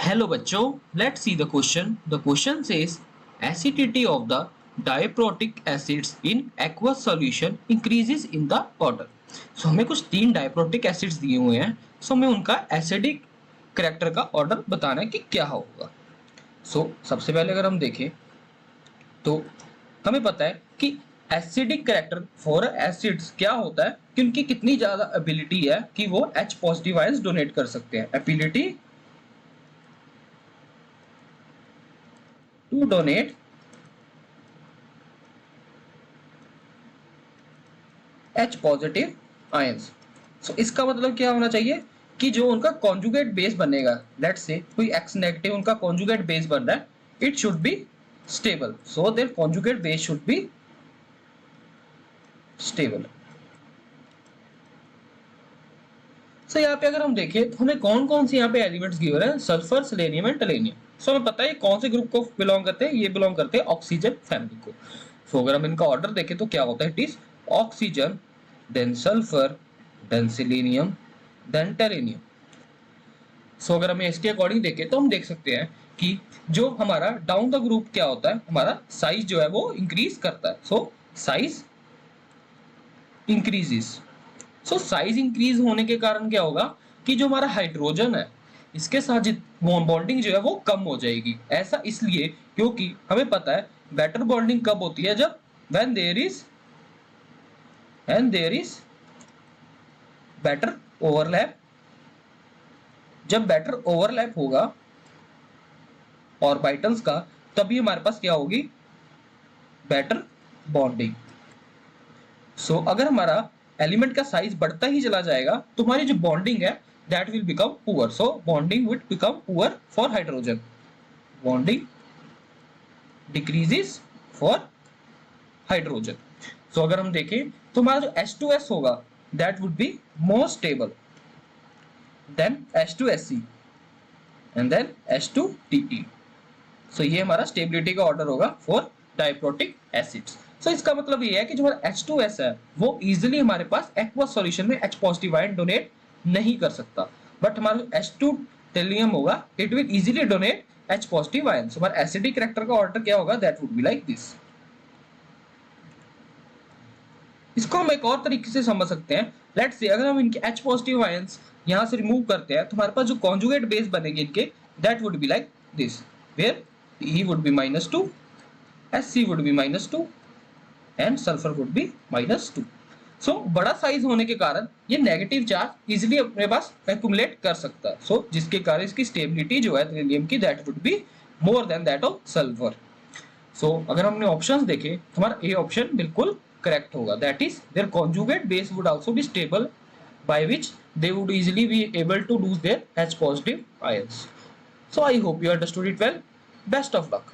Hello बच्चों, let's see the question. The question says acidity of the diprotic acids in aqueous solution increases in the water. So हमें कुछ तीन diprotic acids दिए हुए हैं. So हमें उनका एसिडिक कैरेक्टर का ऑर्डर बताना है कि क्या होगा. So सबसे पहले अगर हम देखें तो हमें पता है कि एसिडिक कैरेक्टर फॉर एसिड्स क्या होता है कि उनकी कितनी ज्यादा एबिलिटी है कि वो H पॉजिटिव आयंस डोनेट कर सकते हैं. Ability to donate H positive ions. So इसका मतलब क्या होना चाहिए कि जो उनका कॉन्जुगेट बेस बनेगा, लेट्स से कोई X नेगेटिव उनका कॉन्जुगेट बेस बन रहा है, it should be stable. So their conjugate base should be stable. So यहाँ पे अगर हम देखें तो हमें कौन कौन से यहाँ पे एलिमेंट्स गिवन है, सल्फर, सेलेनियम एंड टलेनियम. सो हमें पता है कौन से ग्रुप को बिलोंग करते हैं, ये बिलोंग करते हैं ऑक्सीजन फैमिली को. सो अगर हम इनका ऑर्डर देखें तो क्या होता है, it is oxygen, then sulphur, then selenium, then tellurium. So अगर हमें इसके अकॉर्डिंग देखें तो हम देख सकते हैं कि जो हमारा डाउन द ग्रुप क्या होता है, हमारा साइज जो है वो इंक्रीज करता है. सो साइज इंक्रीजेस. सो साइज इंक्रीज होने के कारण क्या होगा कि जो हमारा हाइड्रोजन है इसके साथ बॉन्डिंग जो है वो कम हो जाएगी. ऐसा इसलिए क्योंकि हमें पता है बेटर बॉन्डिंग कब होती है, जब when there is better overlap. जब बेटर ओवरलैप होगा ऑर्बिटल्स का, तभी हमारे पास क्या होगी, बेटर बॉन्डिंग. सो अगर हमारा एलिमेंट का साइज बढ़ता ही चला जाएगा तो हमारी जो बॉन्डिंग है that will become poor. So bonding will become poor for hydrogen. Bonding decreases for hydrogen. So अगर हम देखें तो हमारा जो H2S होगा that would be more stable than H2SC and then H2TE. So ये हमारा स्टेबिलिटी का ऑर्डर होगा फॉर डाइप्रोटिक एसिड्स. सो इसका मतलब ये है कि जो हमारा H2S है वो इजीली हमारे पास एक्वस सॉल्यूशन में H पॉजिटिव आयन डोनेट नहीं कर सकता, बट हमारा H2 टेलियम होगा it will easily donate H positive ion. So हमारा एसिडिक कैरेक्टर का ऑर्डर क्या होगा, that would be like this. इसको हम एक और तरीके से समझ सकते हैं. लेट्स से अगर हम इनके H पॉजिटिव आयंस यहां से रिमूव करते हैं तो हमारे पास जो कॉन्जुगेट बेस बनेंगे इनके, that would be like this, where E would be -2, SC would be -2 and sulfur would be -2. सो बड़ा साइज होने के कारण ये नेगेटिव चार्ज इजीली अपने पास एक्युमुलेट कर सकता है. सो जिसके कारण इसकी स्टेबिलिटी जो है हीलियम की, that would be more than that of sulphur. So अगर हमने ऑप्शंस देखे तो हमारा ए ऑप्शन बिल्कुल करेक्ट होगा, that is their conjugate base would also be stable by which they would easily be able to lose their H positive ions. So I hope you understood it well. Best of luck.